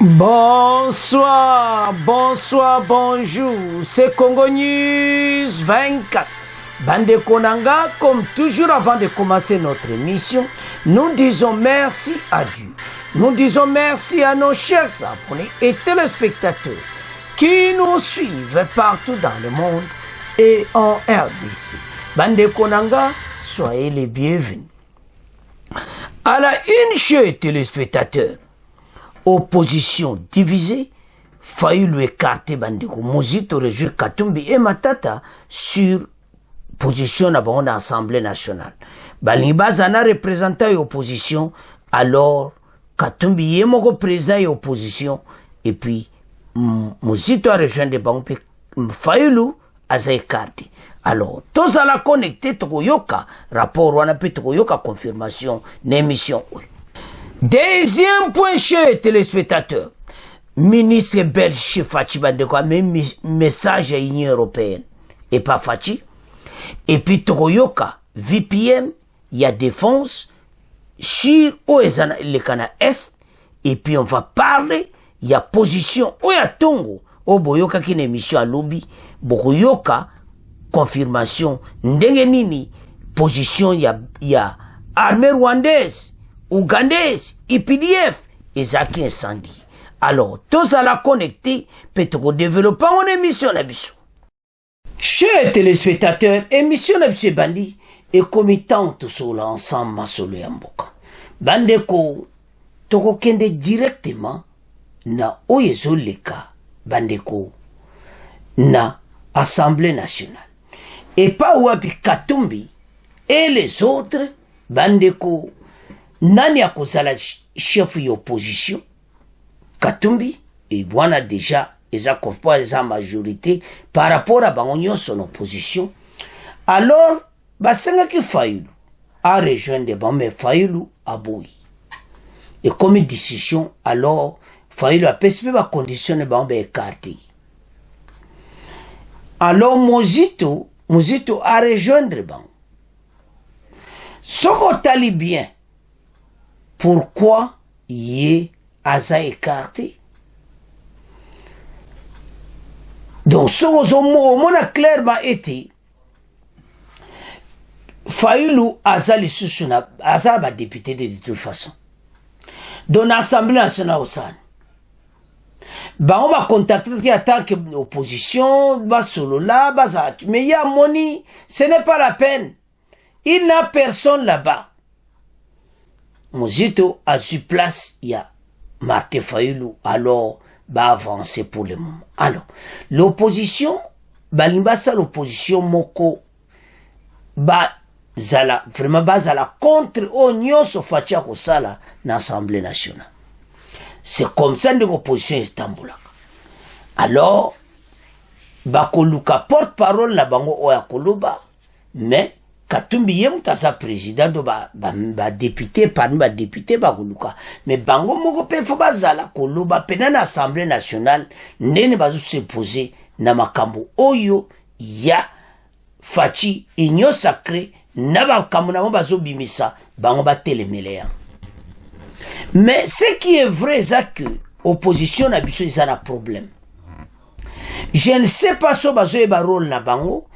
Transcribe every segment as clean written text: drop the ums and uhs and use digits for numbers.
Bonsoir, bonsoir, bonjour, c'est Congo News 24. Bande Konanga, comme toujours avant de commencer notre émission, nous disons merci à Dieu. Nous disons merci à nos chers abonnés et téléspectateurs qui nous suivent partout dans le monde et en RDC. Bande Konanga, soyez les bienvenus. À la une, chers téléspectateurs, opposition divisée, failli lui écarter Bandeko Mozito réjouir Katumbi et Matata sur position dans l'Assemblée nationale. Balibazana représentant l'opposition, alors Katumbi Yemoko président et opposition, et puis Mozito a rejoint des banques, failli a écarté. Alors, tous à la connecter, Tokoyoka, rapport, on a pu Tokoyoka confirmation, l'émission. Deuxième point, chers téléspectateurs, ministre belge Fachi Bandeko a même message à l'Union européenne et pas Fachi. Et puis Tokoyoka, VPM, il y a défense sur le Canada Est. Et puis on va parler, il y a position, il y a Tongo, au Boyoka qui est une émission à lobby, Boyoka, confirmation, Ndengenini, position, il y a armée rwandaise. Ougandaise, IPDF, et Zaki incendie. Alors, tous à la connecter, peut-être développer une émission là-bas. Chers téléspectateurs, émission là-bas bandi, et committant tout cela ensemble, ma solo yamboka. Bandeko, toko kende directement, na oyezo leka, bandeko, na Assemblée nationale. Et pas wapi Katumbi, et les autres, bandeko, nani akozala chef d'opposition Katumbi et bwana déjà eza kofpa eza majorité par rapport à bangonyo son opposition. Alors basenga ki Fayulu a rejoindre mais Fayulu a boui et comme décision alors Fayulu a pespe ba conditionner ba écarté. Alors Mozito a rejoindre ban soko tali bien. Pourquoi y a écarté? Donc, ce qu'on a clairement été, Fayulu Azali Susuna, Azaba député de toute façon. Dans l'Assemblée nationale au San. On va contacter en tant qu'opposition, solo là, mais il y a Moni, ce n'est pas la peine. Il n'a personne là-bas. Mozito a sur place, il y a Martin Fayulu, alors, avancer pour le moment. Alors, l'opposition, l'opposition, moko, vraiment, contre Onyo Sofatia Kosala, dans l'Assemblée nationale. C'est comme ça que l'opposition est tamboula. Alors, Bakoluka porte-parole, la bango Oyakoloba, mais, Katumbi yem tasa président do ba député parmi ba député ba guluka mais bango moko pe fo bazala koloba pena na Assemblée nationale ndene bazo se poser na makambo oyo ya Fachi union sacrée na makambo na bazo bimisa bango ba telemeleya. Mais ce qui est vrai c'est que opposition na biso ils ont un problème. Je ne sais pas si bazo e ba rôle na bango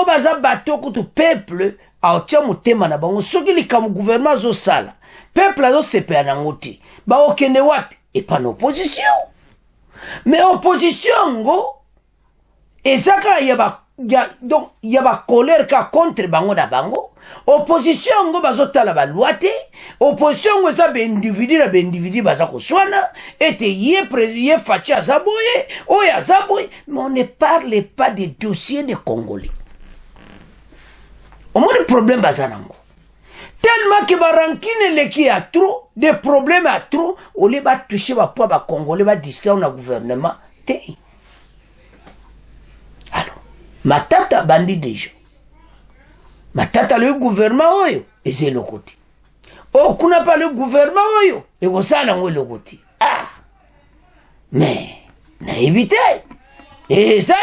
baza bato kutu peuple a otia mutema na bango soki likamu gouvernement zo sala peuple azo sepea na ngoti ba okende wapi et pas opposition. Mais opposition ngo ezaka donc y a ba colère ka contre bango na bango. Opposition ngo bazotala ba loi te. Opposition ngo za be individu baza koswana ete ye Fachi azaboye oya azaboye. Mais on ne parle pas des dossiers des Congolais. Au moins le problème bazanango. Tellement que ba rankine leki a trop, des problèmes à trop, on les va toucher ba poa ba Congolais ba distraire na gouvernement te. Alors, Matata bandi déjà. Matata le gouvernement oyo et c'est le côté. Oh, qu'on n'a pas le gouvernement oyo et on s'en a le côté. Ah, mais n'a évité. Et ça,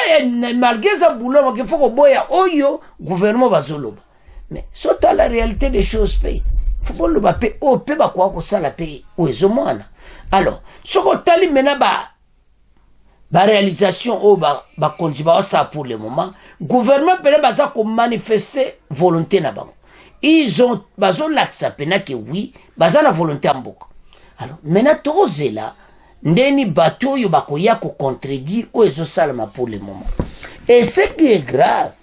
malgré ça, boulot, il faut que boya oyo gouvernement va solo. Mais c'est la réalité des choses pays. Football le bapé o pe ba kwa ko sala pe o ezomona. Alors, soko tali mena ba réalisation o ba konzi ba ça pour le moment, gouvernement pele baza ko manifester volonté na bango. Ils ont bazo laksa pena que oui, baza na volonté amboka. Alors, maintenant tozela ndeni bato yo bakoya ko contredire o ezo salama pour le moment. Et ce qui est grave,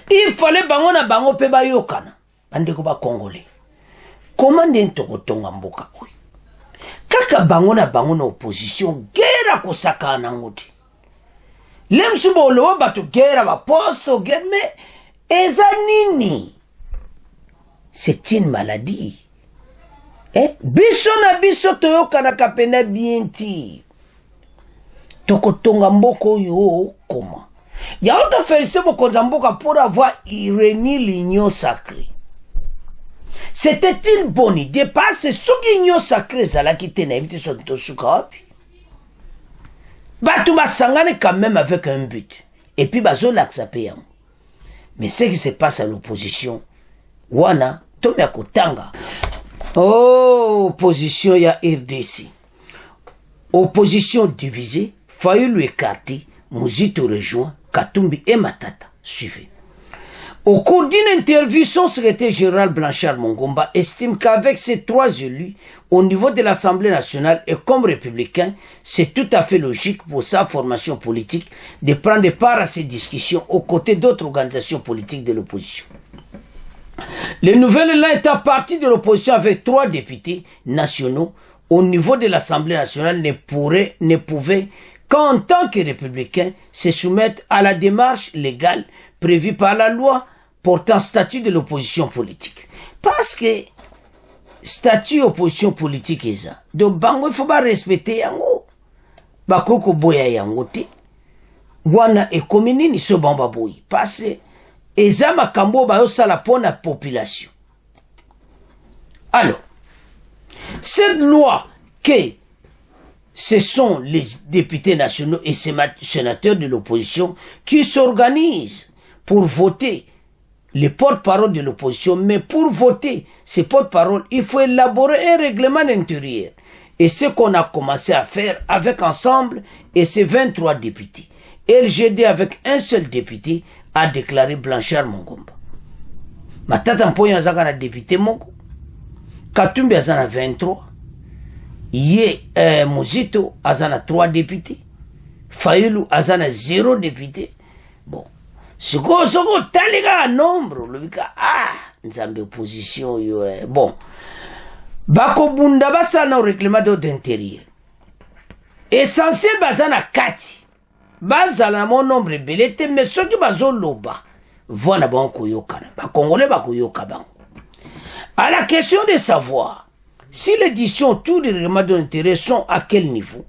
il fallait bango na bango pe ba yokana. Bandeko ba congolais. Comment ndento kotonga mboka oyo? Kaka bango na opposition guerre ko saka na ngoti. Lemsubo lo bato guerre ba poste guerre mais eza nini? C'est une maladie. Biso na biso toyokana kapena bien ti. Tokotonga mboko yo comment? Ya auto féliciter mokonza mboka pour avoir réuni l'union sacrée. C'était une bonne idée parce que ce qui union sacrée zala qui tenait invité sur tosuka. Batu basangane quand même avec un but. Et puis bazo l'axapé. Mais ce qui se passe à l'opposition, wana tomi akotanga. Oh, opposition ya RDC. Opposition divisée, failli lui écarter, Muzito rejoint, Katumbi et Matata. Suivez. Au cours d'une interview, son secrétaire général Blanchard Mongomba estime qu'avec ces 3 élus, au niveau de l'Assemblée nationale et comme républicain, c'est tout à fait logique pour sa formation politique de prendre part à ces discussions aux côtés d'autres organisations politiques de l'opposition. Le nouvel élan étant parti de l'opposition avec 3 députés nationaux au niveau de l'Assemblée nationale ne pouvait qu'en tant que républicain se soumettre à la démarche légale prévue par la loi portant statut de l'opposition politique. Parce que statut opposition politique est ça. Donc bango il faut pas respecter yango. Bakoko boya yango te. Wana ekomini ni so bamba boyi. Parce que eza makambo bayo sala pour la population. Alors, cette loi que ce sont les députés nationaux et sénateurs de l'opposition qui s'organisent pour voter les porte-parole de l'opposition, mais pour voter ces porte-paroles, il faut élaborer un règlement intérieur. Et ce qu'on a commencé à faire avec ensemble et ces 23 députés. LGD avec un seul député a déclaré Blanchard Mongomba. Matata Mpoyo azaka député moko. Katumbi azana 23. Muzito azana 3 députés. Fayulu azana 0 député. Bon. Soko taliga nombre. Lubika, nzambe opposition yo. Bon. Bako bunda basana au règlement d'ordre intérieur. Essentiel bazana 4. Bazala mon nombre belete mais ceux qui bazo loba. Voilà bon koyokana. Ba congolais ba koyokaba. À la question de savoir si l'édition tous les règlements d'intérêt sont à quel niveau,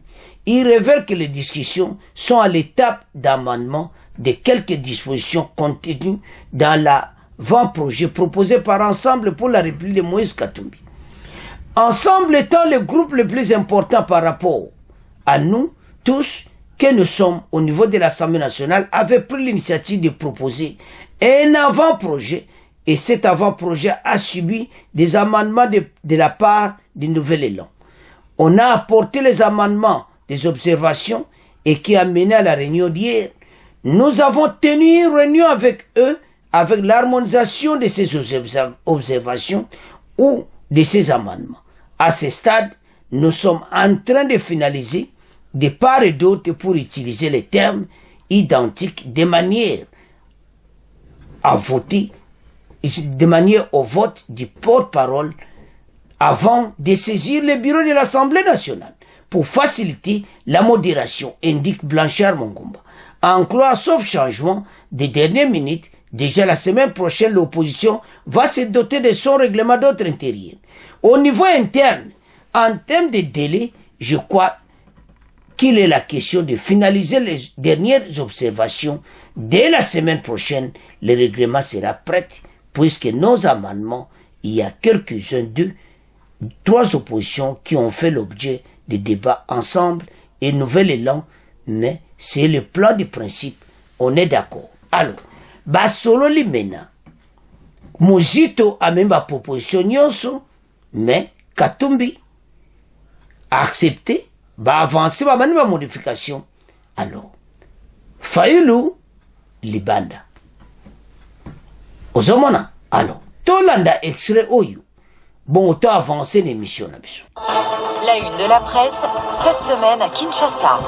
il révèle que les discussions sont à l'étape d'amendement de quelques dispositions contenues dans l'avant-projet proposé par Ensemble pour la République de Moïse Katumbi. Ensemble étant le groupe le plus important par rapport à nous tous que nous sommes au niveau de l'Assemblée nationale, avait pris l'initiative de proposer un avant-projet. Et cet avant-projet a subi des amendements de la part du nouvel élan. On a apporté les amendements des observations et qui a mené à la réunion d'hier. Nous avons tenu une réunion avec eux, avec l'harmonisation de ces observations ou de ces amendements. À ce stade, nous sommes en train de finaliser de part et d'autre pour utiliser les termes identiques de manière à voter de manière au vote du porte-parole avant de saisir le bureau de l'Assemblée nationale pour faciliter la modération, indique Blanchard Mongomba. En croire sauf changement des dernières minutes, déjà la semaine prochaine, l'opposition va se doter de son règlement d'ordre intérieur. Au niveau interne, en termes de délai, je crois qu'il est la question de finaliser les dernières observations. Dès la semaine prochaine, le règlement sera prêt puisque nos amendements, il y a quelques-uns d'eux, 3 oppositions qui ont fait l'objet de débats ensemble et nouvel élan, mais c'est le plan de principe, on est d'accord. Alors, basolo limena, Muzito a même ba proposition nyonso, mais Katumbi a accepté, va avancer, va mener ba modification. Alors, Fayulu libanda. Ozomona, alors, Tolanda extrait oyo. Bon, autant avancer l'émission. La une de la presse, cette semaine à Kinshasa.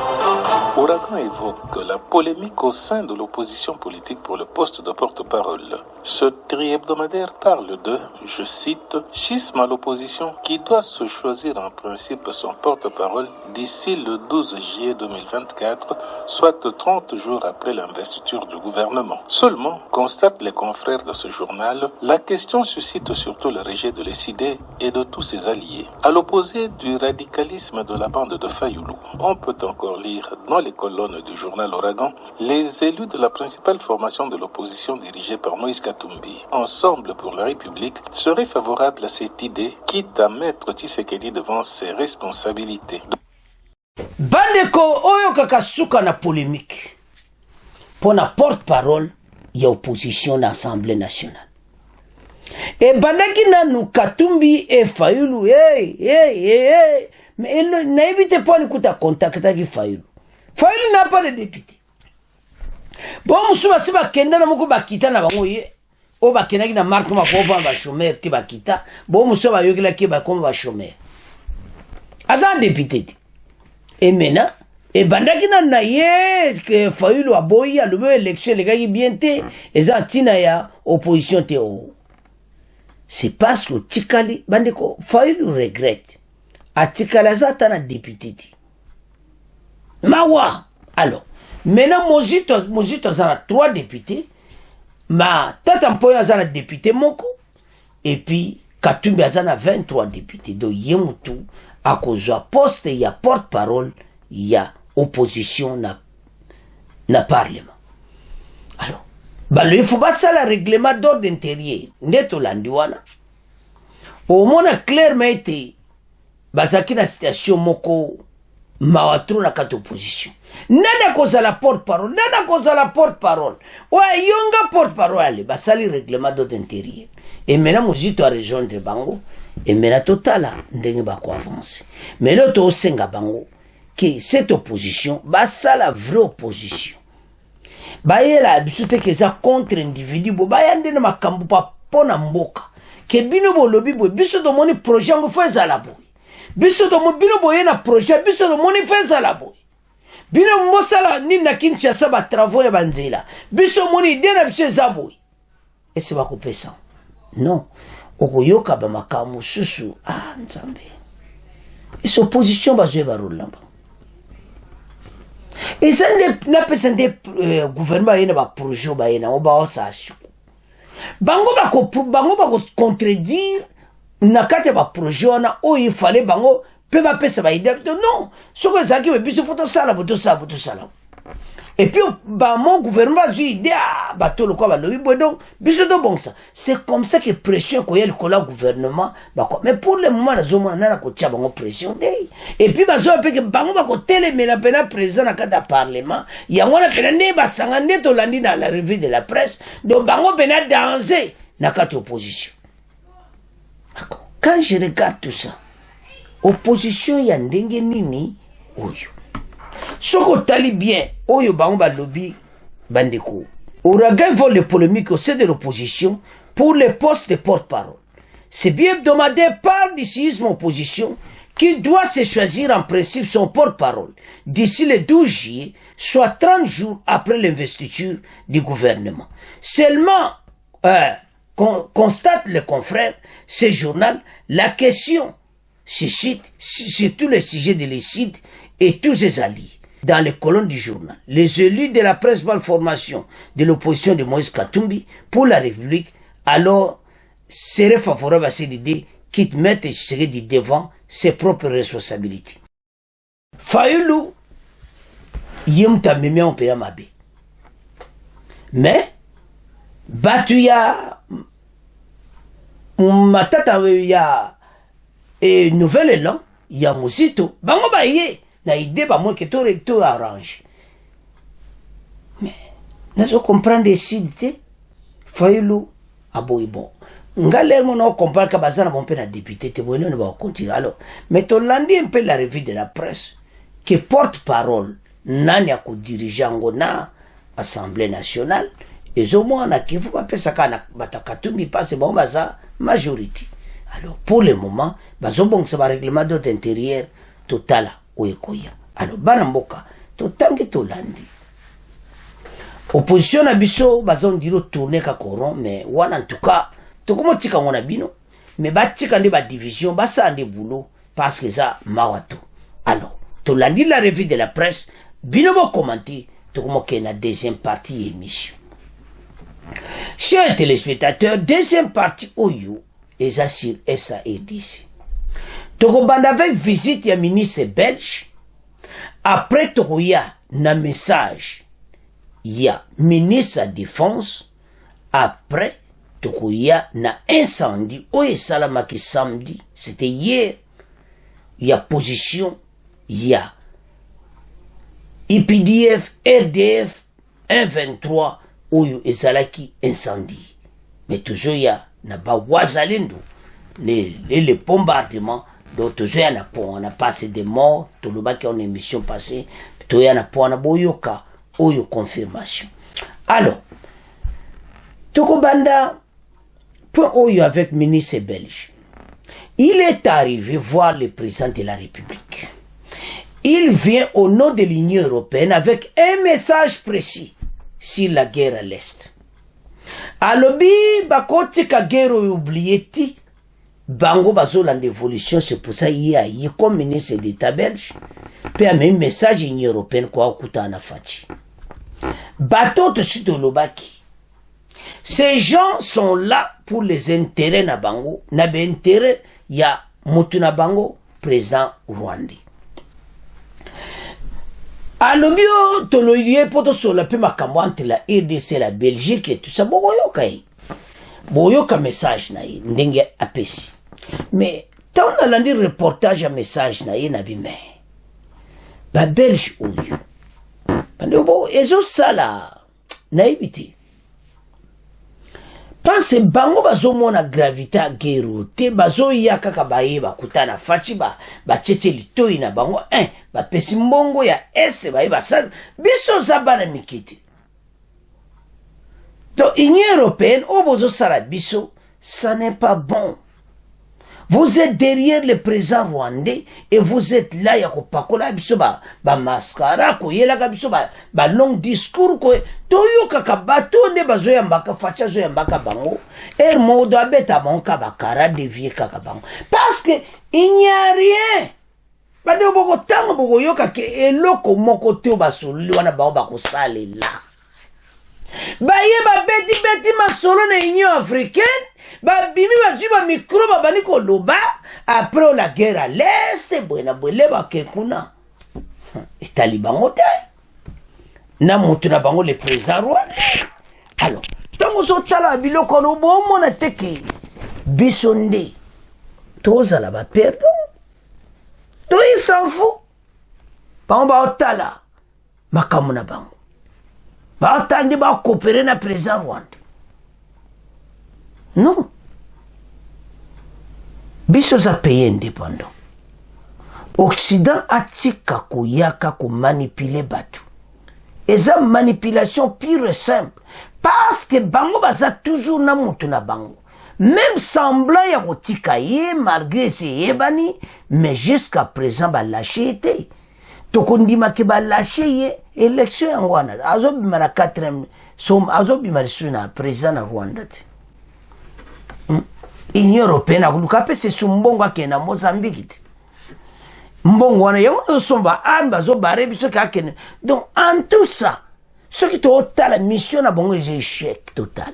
Ouragan évoque la polémique au sein de l'opposition politique pour le poste de porte-parole. Ce tri-hebdomadaire parle de, je cite, schisme à l'opposition qui doit se choisir en principe son porte-parole d'ici le 12 juillet 2024, soit 30 jours après l'investiture du gouvernement. Seulement, constatent les confrères de ce journal, la question suscite surtout le rejet de l'ECD et de tous ses alliés. À l'opposé du radicalisme de la bande de Fayulu, on peut encore lire dans les colonnes du journal Ouragan les élus de la principale formation de l'opposition dirigée par Moïse Katumbi, Ensemble pour la République, seraient favorables à cette idée, quitte à mettre Tshisekedi devant ses responsabilités. Bandeko oyo kakasuka na polémique pour la porte-parole y a opposition à l'Assemblée nationale. Et bandaki nanu Katumbi et Fayulu, mais n'évitez pas de contacter avec Fayulu. Fayulu n'a pas de député. Bon, moussou si ba kenda na moko ba kita na bango ye. O ba kenda ki na marque ma ko va ba chômeur ki ba kita. Bon, moussou ba yokila ki ba comme ba chômeur. Azan député. Et maintenant, et bandaki na ye que Fayulu a boyi a le élection les gars yi bien té et za tina ya opposition té o. C'est parce que Tikali bandeko Fayulu regrette. A Tikala za tana député. Mawa. Alors, maintenant, Mozito a 3 députés, ma tata Mpoya a député Moko, et puis Katumbi a 23 députés. Donc, Yemutu, à cause de poste, il y a porte-parole, il y a opposition, na parlement. Alors, il faut pas ça le règlement d'ordre intérieur. Neto landiwana. Au moins, clairement été, bazaki na situation Moko, mawatru na kati opposition. Nana koza la porte-parole, nana koza la porte-parole. Ouais, yonga porte-parole ale, basali règlement d'ordre intérieur. Et maintenant, Mozito a rejoindre bango, et maintenant, totala, ndenge bako avance. Mais l'autre au senga bango, que cette opposition, basa la vraie opposition. Baye la bisute que ça contre individu, baye ande na makambu pa pona mboka. Que bino bo lobi bo, biso do moni projet ngo feza la boy. Biso do mo bino boye na projet, biso do moni feza la boy. Bino mosala ni na Kinshasa ba travaux ya banzela. Biso moni ide na biso zaboy. Et c'est pas coupé ça. Non. Okoyoka ba makamu susu nzambe. Et son position ba jouer ba rôle là. Et ça n'a pas senti gouvernement yena ba projet ba yena o ba osashu. Bango ba contredire na kate ba projet wana o il fallait bango pe ba pesa ba idée non ce que ça qui veut biso photo sala boto sala. Et puis ba mon gouvernement a dit idée ba to le quoi ba lobi donc biso do bon ça c'est comme ça que pression ko yel ko la gouvernement ba quoi mais pour le moment na zoma na ko tia bango pression et puis ba zo pe que bango ba ko télé mais la pena président na kata parlement ya ngona pena ne ba sanga ne to landi dans la revue de la presse donc bango pena danser na kata opposition. D'accord. Quand je regarde tout ça, opposition ya ndenge nini oyo. Soko tali bien, oyo bango ba lobby bandeko. Ouragan vole les polémiques au sein de l'opposition pour les postes de porte-parole. C'est bien hebdomadaire par du séisme opposition qui doit se choisir en principe son porte-parole d'ici le 12 juillet, soit 30 jours après l'investiture du gouvernement. Seulement, constate le confrère, ce journal, la question suscite sur tous les sujets de l'ECID et tous ses alliés. Dans les colonnes du journal, les élus de la principale formation de l'opposition de Moïse Katumbi pour la République, alors, seraient favorables à cette idée, quitte mettre Tshisekedi devant ses propres responsabilités. Fayulu, yemta meme on pera mabe. Mais, batuya, matata ya, et nouvel élan, ya Mozito, bango ba ye, na idée ba moi que tout recto arrange. Mais, nous comprendre ici, Fayulu, aboyi bon ngaler mon on comprend que bazana mon pena député te bonne va continuer alors mais to landi un peu la revue de la presse que porte-parole nani ako dirigeant na Assemblée nationale et au moins on a qui faut pas ça kana batakatumbi passe bon baza majorité alors pour le moment bazo bon ça va règlement d'intérieur total oyekoya alors banamboka to tangi to landi opposition na biso bazo ndiro tourner ka coron mais wana en tout cas to komo tika ngona bino mais ba tika ndi ba division ba sa ndi boulot parce que ça mawato alors to landi la revue de la presse bino bo commenter to komo ke na deuxième partie émission. Chers téléspectateurs, deuxième partie Oyo et ça sur SAEDC. Tokobanda avec visite ya ministre belge. Après Tokoya na message ya ministre de défense. Après Tokoya na incendie Oye Salamaki samedi. C'était hier. Ya position ya IPDF, RDF 123 Oyo ezalaki incendie. Mais toujours ya na ba wazalendo les bombardements donc toujours ya na pont on a passé des morts to le baki en émission passée to ya na pont na boyoka Oyo confirmation. Alors Tokobanda point Oyo avec ministre belge. Il est arrivé voir le président de la République. Il vient au nom de l'Union européenne avec un message précis sur la guerre à l'Est. Alobi bakoti ka guerre oublieti bango bazola d'évolution c'est pour ça il y a comme ministre d'État belge puis un même message Union européenne kwa okuta na fachi. Bateau de Sudolobaki. Ces gens sont là pour les intérêts na bango, na be intérêt ya mutu na bango président Rwandais. Alobio toloyé poto sola pe makambo entre la RDC la Belgique et tout ça boyoka message na yi ndenge apesi mais tant on a landi reportage à message na yi na bime ba belge oyo bande bo ezo sala na ibiti pense bango bazomona gravité a guerre te bazo yaka ka bayeba kutana fachi ba cheche litoi na bango ba pesi mbongo ya ese bayeba sa biso zabana mikiti donc Union européenne obozo sala biso ça n'est pas bon. Vous êtes derrière le président rwandais et vous êtes là ya ko pakola biso ba mascara ko yela ka biso ba long discours ko toyoka ka bato ne bazo ya mbaka facha zo ya mbaka bango modo abeta bonka bakara dévier ka bango parce que il n'y a rien. Bade boko tango boko yoka ke eloko moko te basoli wana ba ko salela. Baye ba beti masolo na Union africaine. Ba bimi ba jiba micro ba bani ko loba après la guerre à l'est buena bwele ba kekuna etali bango te na mutu na bango le président rwandais. Alors tango so tala biloko no bomo na teke bisonde toza la ba perdre to il s'en fout bango ba otala makamu na bango ba otandi ba coopérer na président rwandais. Non. Biso za pays indépendant. Occident atika koyaka ko manipuler batu. Eza manipulation pure et simple. Parce que bango baza toujours na mutu na bango. Même semblant ya kotika ye malgré se yebani, mais jusqu'à présent ba lâché été. Tokondima ke ba lâché ye élection en Rwanda. Azo bima na 4e azo bima na président na Rwanda. Union européenne akuluka pe se sumbongo akena Mozambique. Mbongo wana yango somba amba zo bare biso ka kene. Donc en tout ça, ce qui total la mission na bongo est échec total.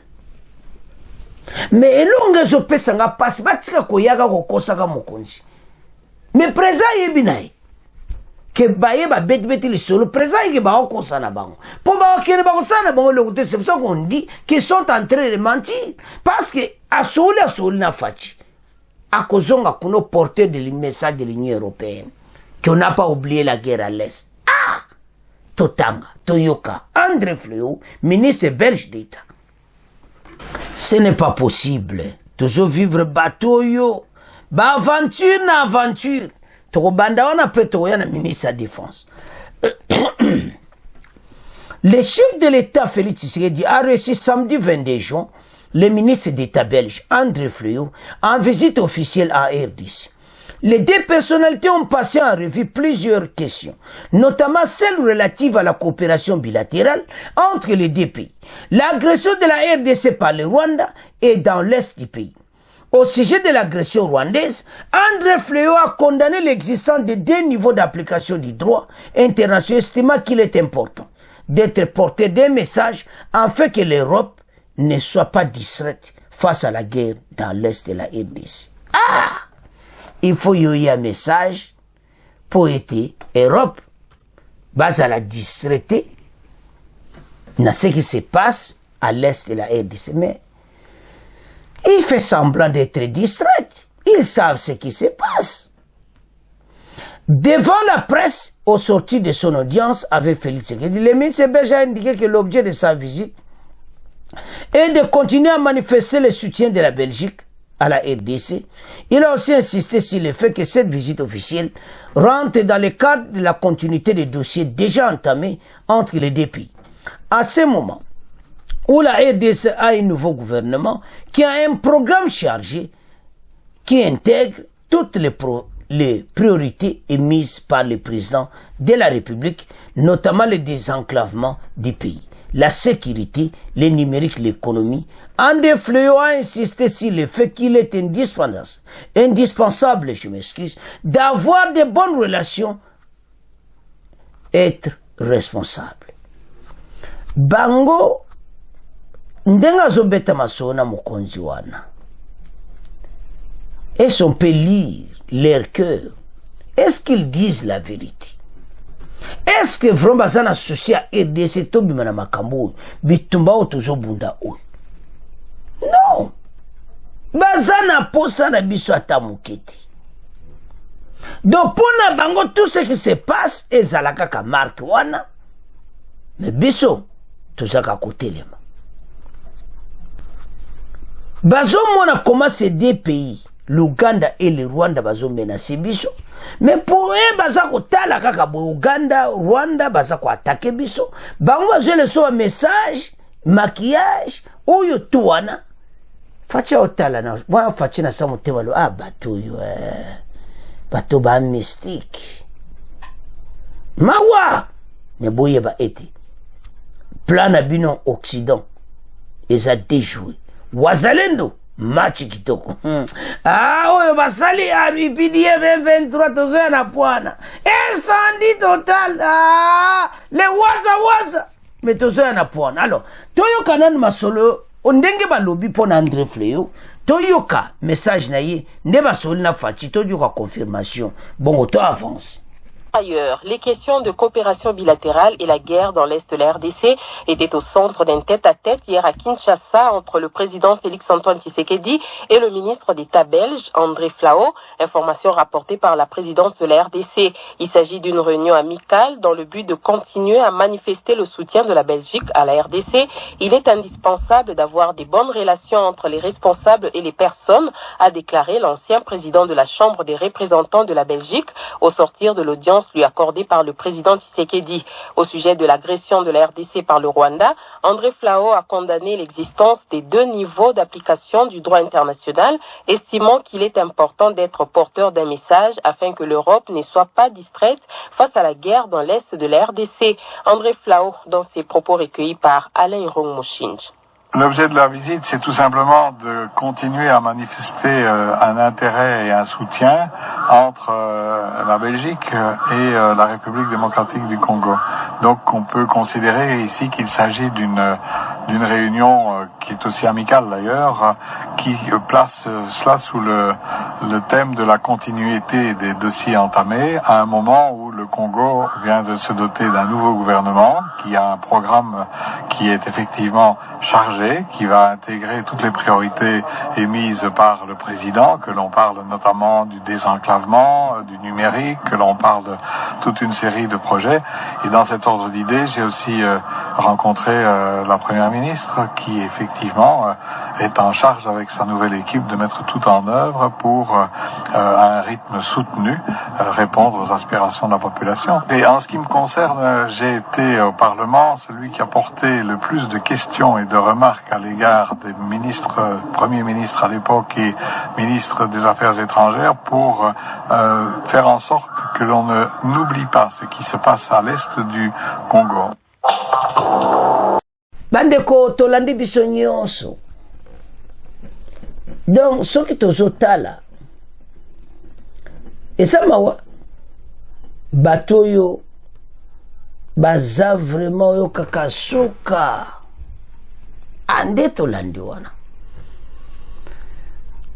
Mais elonga zo pesa nga passe batika koyaka kokosa mokonzi. Mais présent yebinai que baye ba beti le solo présent que ba okosa na bango. Pour ba okene ba kosana bango le côté c'est pour ça qu'on dit qu'ils sont en train de mentir parce que asoli na fachi akozonga kuno porter de message de l'Union européenne qu'on n'a pas oublié la guerre à l'est. Ah Totanga Toyoka André Fleau ministre belge d'État. Ce n'est pas possible. Toujours vivre bateau yo. Ba aventure na aventure. Toko banda wana pe toko ya na ministre de la Défense. Le chef de l'État Félix Tshisekedi a reçu samedi 22 juin le ministre d'État belge André Fleurot en visite officielle à RDC. Les deux personnalités ont passé en revue plusieurs questions, notamment celles relatives à la coopération bilatérale entre les deux pays, l'agression de la RDC par le Rwanda et dans l'est du pays. Au sujet de l'agression rwandaise, André Fleurot a condamné l'existence de deux niveaux d'application du droit international, estimant qu'il est important d'être porté des messages afin que l'Europe ne soit pas distraite face à la guerre dans l'est de la RDC. Il faut y avoir un message pour être Europe, base à la distraité dans ce qui se passe à l'est de la RDC. Mais il fait semblant d'être distrait. Ils savent ce qui se passe. Devant la presse, au sortir de son audience avec Félix Tshisekedi, le ministre belge a indiqué que l'objet de sa visite est de continuer à manifester le soutien de la Belgique à la RDC. Il a aussi insisté sur le fait que cette visite officielle rentre dans le cadre de la continuité des dossiers déjà entamés entre les deux pays. À ce moment où la RDC a un nouveau gouvernement qui a un programme chargé qui intègre toutes les priorités émises par le président de la République, notamment le désenclavement du pays, la sécurité, le numérique, l'économie. André Fleurot a insisté sur le fait qu'il est indispensable, d'avoir de bonnes relations, être responsable. Bango, ndenga zobeta masona mokonzi wana. Est-ce qu'on peut lire leur cœur? Est-ce qu'ils disent la vérité? Est-ce que vraiment bazana associé à RDC to bimana makambo bitumba otozo bunda o? Non. Bazana posa na biso atamuketi. Donc pour na bango tout ce qui se passe ezalaka ka marque wana. Mais biso tozaka kotelema. Bazo mona comment ces deux pays, l'Ouganda et le Rwanda bazo menacer biso. Mais pour eux, baza ko tala kaka bo Ouganda, Rwanda baza ko attaquer biso. Bango bazo le so message, maquillage, oyo tuwana. Facha otala na, wana facha na sa motema lo bato yo bato ba mystique. Mawa ne boye ba ete. Plan na bino Occident eza déjoué. Wazalendo match kitoko. Oyo basali RPDF 23 tozoya na pwana. Incendie total. Le waza. Mais tozoya na pwana. Alors, toyoka nanu masolo ondenge balobi pona André Fleurot. Toyoka message na ye nde basoli na fachi toyoka confirmation. Bon, to avance. Ailleurs, les questions de coopération bilatérale et la guerre dans l'Est de la RDC étaient au centre d'un tête-à-tête hier à Kinshasa entre le président Félix-Antoine Tshisekedi et le ministre d'État belge André Fleurot, information rapportée par la présidence de la RDC. Il s'agit d'une réunion amicale dans le but de continuer à manifester le soutien de la Belgique à la RDC. Il est indispensable d'avoir des bonnes relations entre les responsables et les personnes, a déclaré l'ancien président de la Chambre des représentants de la Belgique au sortir de l'audience lui accordé par le président Tshisekedi. Au sujet de l'agression de la RDC par le Rwanda, André Fleurot a condamné l'existence des deux niveaux d'application du droit international, estimant qu'il est important d'être porteur d'un message afin que l'Europe ne soit pas distraite face à la guerre dans l'Est de la RDC. André Fleurot, dans ses propos recueillis par Alain Rongmochinj. L'objet de la visite, c'est tout simplement de continuer à manifester un intérêt et un soutien entre la Belgique et la République démocratique du Congo. Donc on peut considérer ici qu'il s'agit d'une réunion qui est aussi amicale d'ailleurs, qui place cela sous le thème de la continuité des dossiers entamés à un moment où le Congo vient de se doter d'un nouveau gouvernement qui a un programme qui est effectivement chargé, qui va intégrer toutes les priorités émises par le président, que l'on parle notamment du désenclavement, du numérique, que l'on parle de toute une série de projets. Et dans cet ordre d'idées, j'ai aussi rencontré la première ministre qui effectivement est en charge avec sa nouvelle équipe de mettre tout en œuvre pour, à un rythme soutenu, répondre aux aspirations de la population. Et en ce qui me concerne, j'ai été au Parlement celui qui a porté le plus de questions et de remarques à l'égard des ministres, premiers ministres à l'époque et ministres des Affaires étrangères pour faire en sorte que l'on n'oublie pas ce qui se passe à l'est du Congo. Bandeko tolandi biso nyonso. Donc soki tozotala eza mawa bato oyo baza vraiment oyo kaka suka ande tolandi wana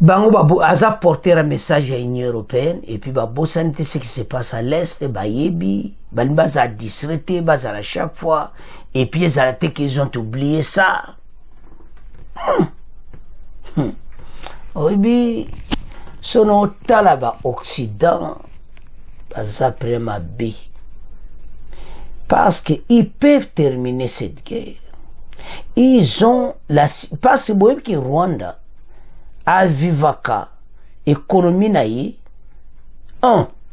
bango babo aza porter un message à l'Union européenne et puis babosani te ce qui se passe à l'est bayebi bani baza disrete baza à chaque fois et puis ils ont qu'ils ont oublié ça. Oui, son talaba Occident baza prema B parce qu'ils peuvent terminer cette guerre. Ils ont la parce que Rwanda a vivaka économie naïe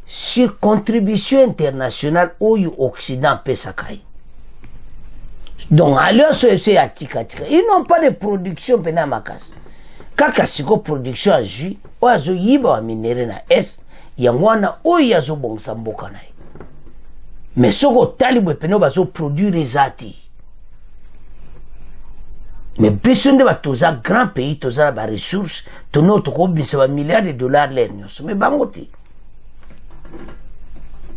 sur contribution internationale au Occident pesakai. Donc alliance c'est atika. Ils n'ont pas de production penamakas. Kaka siko production a jus oazo yiba wa minere na est yangwana oyazo bongsa mboka naï. Mais soko talibwe peno bazo produire zati. Mais besoin de batoza grand pays toza ba ressources tono toko bisa ba milliards de dollars l'année. Mais bangoti.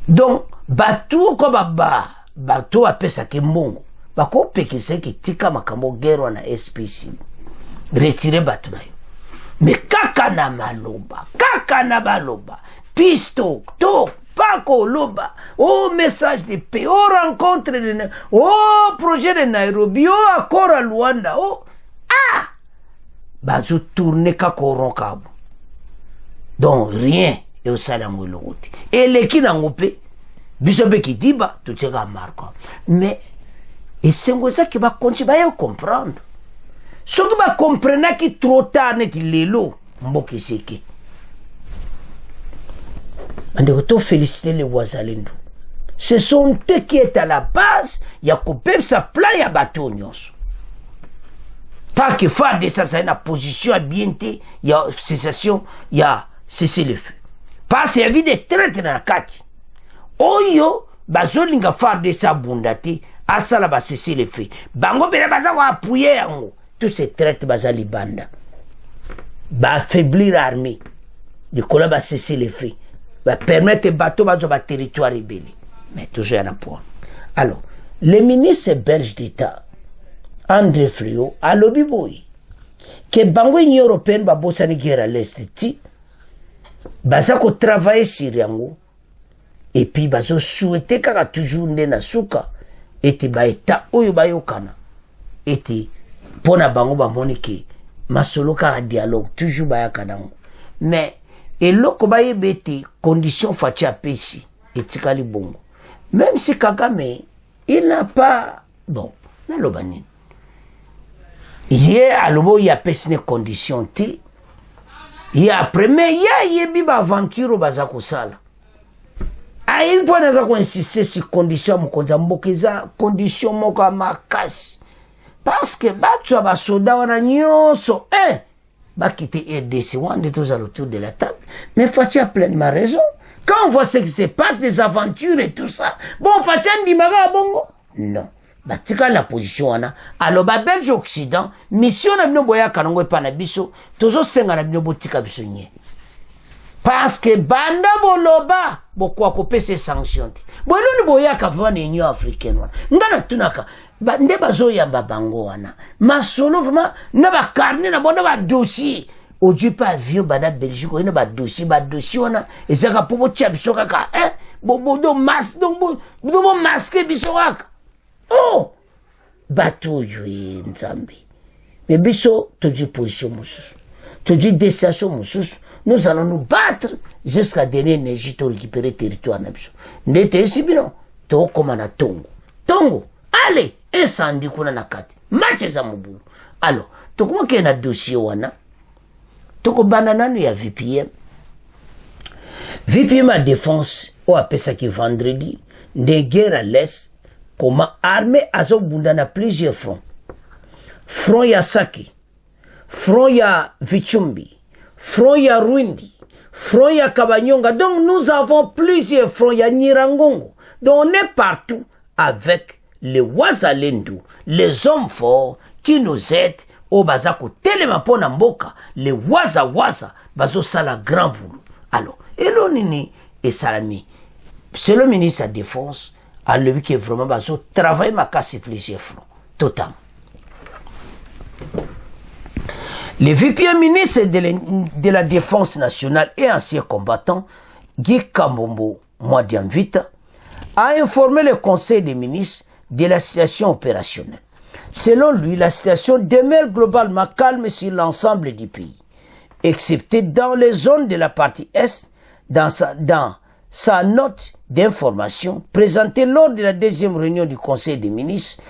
Donc batou ko baba batou apesa ke mbongo bako pekise ki tika makambo guerre na SPC retirer batou na yo. Mais kaka na maloba kaka na baloba pisto to pako loba oh message de paix oh rencontre de oh projet de Nairobi oh accord à Luanda oh bazo tourner kako ronkabu donc rien et au salamou l'autre et les qui n'ont pas bisobe qui dit bah tout c'est comme marquant mais et c'est ça qui va continuer à comprendre ce qui va comprendre qui trop tard n'est l'élo mboki seke ande to féliciter les Wazalendo ce sont eux qui est à la base ya couper sa plan ya bateau nyonso tant que faire de ça c'est une position à bienté ya cessation ya cesser le feu parce qu'il y a vu des traites dans la kati oyo bazolinga faire de ça bundate asala ba cesser le feu bango bela baza ko appuyer yango tous ces traites bazali banda ba affaiblir l'armée de kola ba cesser le feu va permettre bateau bazo ba territoire rebelle mais toujours à la point. Alors le ministre belge d'État André Frio a lobby boy que bango Union européenne ba bosani guerre à l'est ti baza ko travailler sur yango et puis bazo souhaiter kaka toujours ndena suka ete ba eta oyo ba yokana ete pona bango ba monike masolo ka dialogue toujours ba yakana mais eloko ba yebete condition fati apesi etikali bongo même si Kagame il n'a pas bon na lobani hier alobo ya pesine condition ti ya premier ya yebi ba aventure baza kosala a une fois naza ko insister si condition mokonza mbokeza condition moko makasi parce que batwa ba soda wana nyonso bakite RDC wande tous autour de la table mais Fachi a pleinement raison quand on voit ce qui se passe des aventures et tout ça bon Fachi ndimaga bongo non batika la position wana alors ba Belge Occident mission na bino boya kanongo pa na biso tozo senga na bino botika biso nye parce que banda boloba bokwa kopesa sanction bono ni boya ka vana Union africaine wana ngana tunaka nde bazo yamba bango wana masolo vraiment na ba carnet na bona ba dossier oju pa avion bana Belgique wana ba dossier wana ezaka popo tia biso kaka do mas do masque biso kaka oh bateau yo nzambi mais biso toji position mususu toji destination mususu nous allons nous battre jusqu'à donner énergie pour récupérer territoire na biso ndete sibino to komana tongo allez incendie kuna nakati match za mubulu Alors tokomaki na dossier wana tokobanda nanu ya VPM. VPM a défense o apesaki vendredi de guerre à l'est comment armée azobunda na plusieurs fronts. Front ya Saki, front ya Vichumbi, front ya Rwindi, front ya Kabanyonga. Donc nous avons plusieurs fronts ya Nirangongo. Donc on est partout avec les Wazalendo, les hommes forts qui nous aident au bazako telema pona mboka, les waza bazo sala grand boulot. Alors, elonini et salami. C'est le ministre de la Défense à lui qui est vraiment bazo travailler ma casse plusieurs fronts. Totalement. Le VPM ministre de la Défense nationale et ancien combattant, Guy Kambombo Mwadiamvita, a informé le Conseil des ministres de la situation opérationnelle. Selon lui, la situation demeure globalement calme sur l'ensemble du pays, excepté dans les zones de la partie Est, dans sa note d'information présentée lors de la deuxième réunion du Conseil des ministres,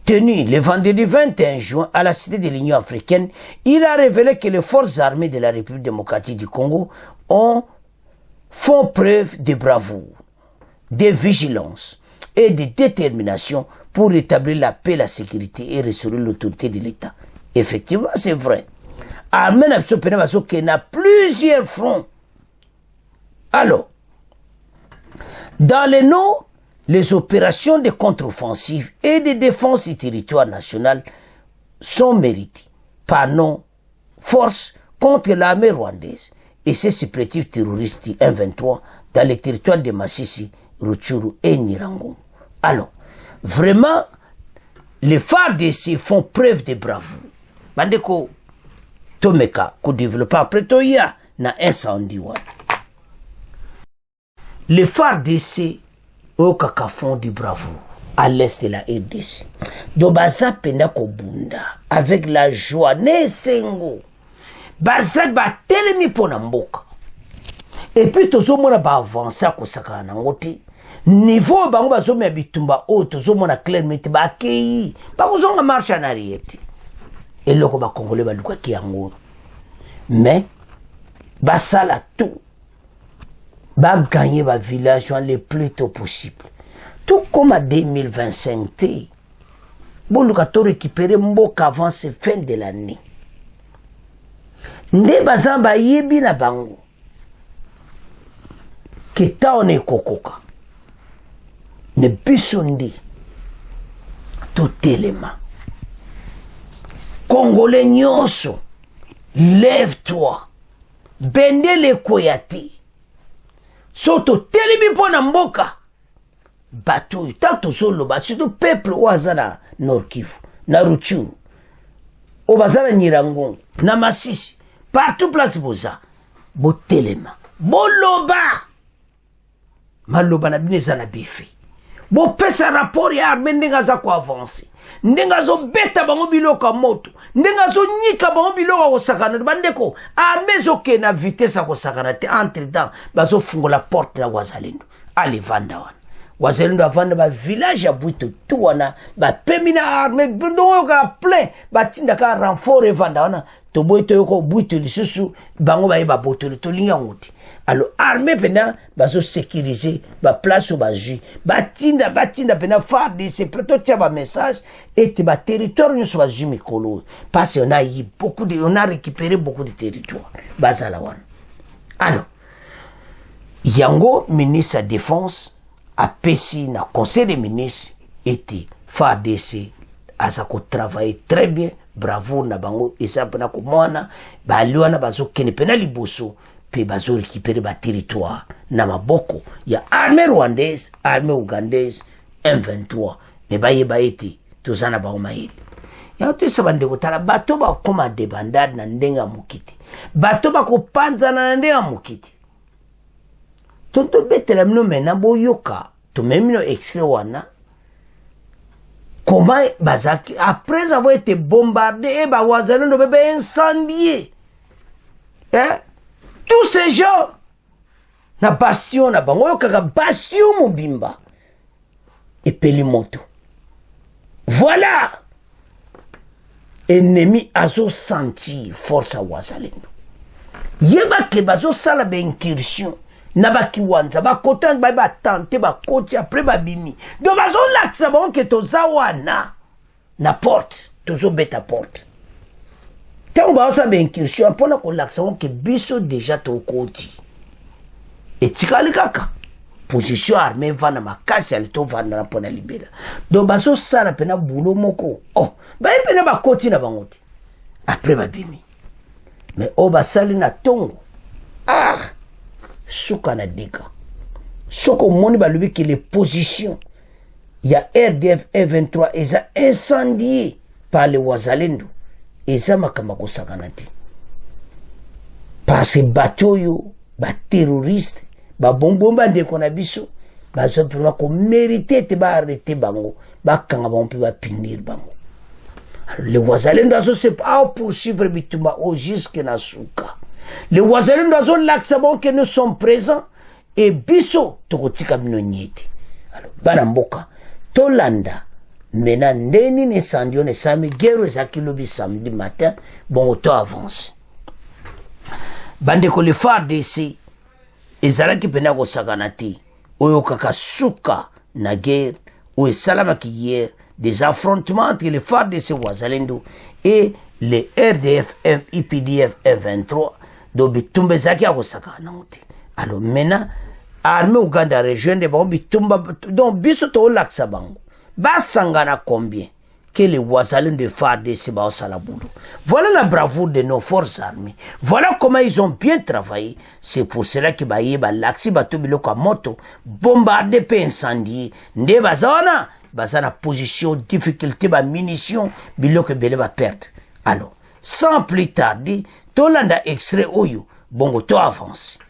tenue le vendredi 21 juin à la Cité de l'Union africaine. Il a révélé que les forces armées de la République démocratique du Congo font preuve de bravoure, de vigilance et de détermination pour rétablir la paix, la sécurité et restaurer l'autorité de l'État. Effectivement, c'est vrai. Armée n'a plusieurs fronts. Alors, dans le Nord, les opérations de contre-offensive et de défense du territoire national sont méritées par nos forces contre l'armée rwandaise et ses supplétifs terroristes du M23 dans les territoires de Massissi, Rutshuru et Nirangongo. Alors, vraiment, les FARDC font preuve de bravoure. Bandeko, Tomeka, ko développe après Toya, na incendie. Les FARDC au kaka font du bravoure à l'est de la RDC. Donc, baza penda ko bunda avec la joie, ne sengo. Baza ba telemi pona mboka. Et puis, tozo mona ba avancer ko saka na ngote. Niveau bango bazo me bitumba o tozo mona clairement ba kei. Ba ko zonga marche en arrière. Et loko ba congolais ba luka ki yango. Mais basala tout. Va gagner le village le plus tôt possible. Tout comme à 2025, bon, nous avons récupéré Mboka avant la fin de l'année. Nde bazamba yebi na bango. Kita one kokoka. Ne bisondi. Tout élément. Congolais nyonso. Lève-toi. Bende le koyati. Soto telemi pona mboka bato tanto solo ba surtout peuple wazana Nord Kivu na Rutshuru o bazana Nirangongo na Masisi partout place boza botelema boloba maloba na bineza na bifi bo pesa rapport ya armée ndenga za ko avancer ndenga zo beta bango biloko moto ndenga zo nyika bango biloko ko sakana bandeko armée zo ke na vitesse ko sakana te entre temps bazo fungola porte na Wazalendo ali vanda wana Wazalendo avanda ba village ya Bwito tu wana ba pemina armée bidongo ka plein batinda ka renfort vanda wana to Bwito yoko Bwito lisusu bango ba yeba botolo to linga ngoti. Alors armée pena bazo sécuriser ba place au bazu batinda pena FARDC plutôt tia ba message et ba territoire nous soit mikolo parce qu'on a eu on a récupéré beaucoup de territoires bazala wana. Alors yango ministre de défense a pesi na conseil des ministres était FARDC azako travailler très bien bravo na bango exemple na ko mwana ba liwana bazo kene pena liboso pe bazo récupérer ba territoire na maboko ya armée rwandaise armée ougandaise M23 mais ba yeba ete tozana ba omaili ya to sabande ko tala bato ba koma de bandade na ndenga mukiti bato ba ko panza na ndenga mukiti tonto betela mino mena boyoka to memino extrait wana comment bazaki après avoir été bombardé et ba Wazalendo bébé incendié tous ces gens na bastion na bango kaka bastion mobimba et pelimoto voilà ennemi azo sentir force à wazalendo yeba ke bazo sala ba incursion na ba kiwanza ba kota ba tante ba koti après ba bimi donc bazo laksa bon ke toza wana na porte toujours beta porte tant ba sa ba incursion pona ko laksa bon ke biso déjà to koti et tikali kaka position armée vana makasi alito vana na pona libela donc bazo sala pena boulot moko ba pena ba koti na bangote après ba bimi mais basali na tongo suka na deka soko moni balubi que les positions ya RDF E23 eza incendié par les wazalendo eza makamba kosakana te parce que bato yo ba terroriste ba bombomba ndeko na biso bazo pema ko mériter te ba arrêter bango ba kanga ba mpe ba pinir bango. Les wazalendo azo se pas poursuivre bitumba au jusque na suka. Les wazalendo azo laksabon que nous sommes présents et biso tokotika bino nyeti. Alors bana mboka tolanda mena ndeni ne sandio ne sami guerre zakilobi samedi matin bon auto avance. Bande ko le phare d'ici ezalaki pena ko sakanati oyo kaka suka na guerre ou salama ki hier des affrontements entre les phares de ces wazalendo et les RDF IPDF F23 do bitumba zaki akosaka nauti. Alors maintenant armée Ouganda région de bon bitumba donc biso to laksa bango basangana combien que les wazalendo de phares de ces baosalaboulou. Voilà la bravoure de nos forces armées. Voilà comment ils ont bien travaillé. C'est pour cela que ba laksi bato biloko moto bombarder pe incendier nde bazana bazana position difficulté ba munitions biloko bele ba perdre. Alors sans plus tarder tolanda extrait oyo bongo to avance.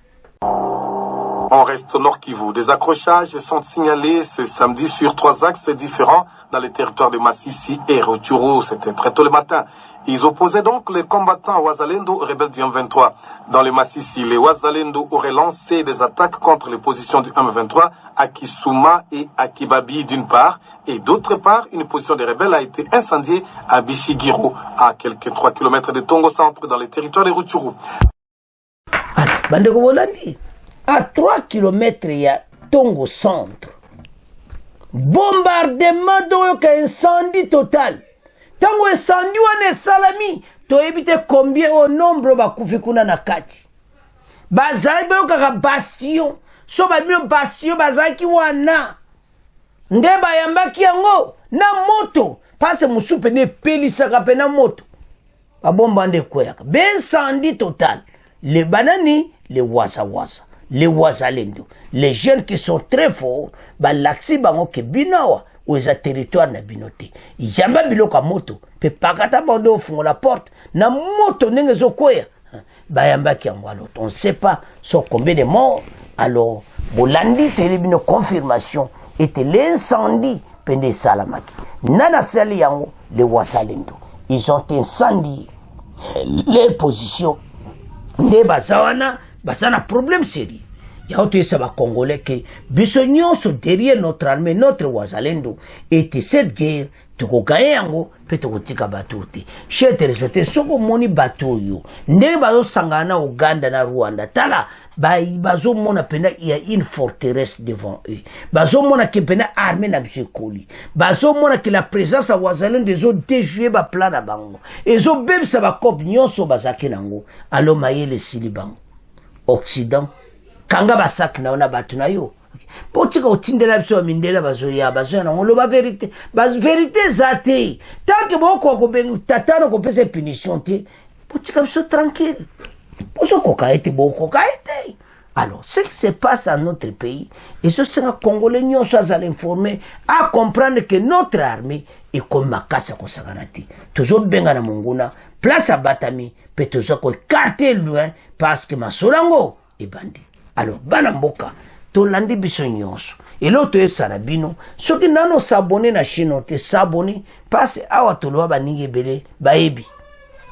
On reste au Nord Kivu. Des accrochages sont signalés ce samedi sur 3 axes différents dans les territoires de Massissi et Rutshuru. C'était très tôt le matin. Ils opposaient donc les combattants Wazalendo aux rebelles du M23. Dans le Massissi, les Wazalendo auraient lancé des attaques contre les positions du M23 à Kisuma et à Kibabi d'une part, et d'autre part, une position des rebelles a été incendiée à Bishigiro, à quelques 3 km de Tongo Centre, dans les territoires de Rutshuru. À 3 km, il y a Tongo Centre. Bombardement donc incendie total. Tango incendie wane salami. To éviter combien au nombre bakufi kuna na kati. Bazali bayo kaka bastion. So ba mio bastion bazaki wana. Nde bayambaki yango na moto. Parce musupe ne pelisaka pe na moto. Ba bomba nde kweka. Ben incendie total. Les banani, les wasa. Les wazalendo, les jeunes qui sont très forts, ba laksi bango ke binawa ou eza territoire na binote. Yamba biloko moto, pe pakata bando fungo la porte, na moto nenge zo koya. Ba yamba ki yango alors, on sait pas sur combien de morts. Alors, bolandi tele bino confirmation était l'incendie pende salamaki. Nana sali yango les wazalendo. Ils ont incendié les positions de bazawana. C'est un problème sérieux. Il y a autre ba congolais que bisognon derrière notre armée, notre wazalendo, et cette guerre, tu ko gagner yango, peut te tika batuti. Chers téléspectateurs, soko moni bato yo, nde bazo sangana Ouganda na Rwanda, tala, bazo mona pena il y a une forteresse devant eux. Bazo mona ke pena armée na bsikoli. Bazo mona que la présence à wazalendo des autres déjouer ba plan na bango. Ezo bem sa ba kop nyonso bazaki nango. Alo mayele silibango. Occident kanga basak na ona batu na yo potika otindela biso mindela bazo ya na ngolo ba vérité zate tant que boko ko bengu tatano ko pese punition te potika biso tranquille poso ko kaete boko kaete. Alors ce qui se passe dans notre pays et ce sont les Congolais nyonso azali informé à comprendre que notre armée est comme makasa ko saganati toujours benga na munguna place à Batami peut toujours ko quartier loin parce que masolango et bandi. Alors banamboka to landi biso nyonso et l'autre est sarabino ce qui nano s'abonner na chaîne te s'abonner parce awa to loba baningi belé baebi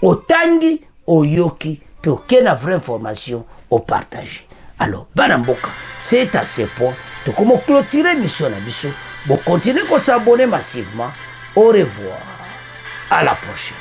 otangi oyoki pe okena vraie information au partage. Alors banamboka c'est à ce point de comment clôturer mission na biso bon continuer ko s'abonner massivement. Au revoir, à la prochaine.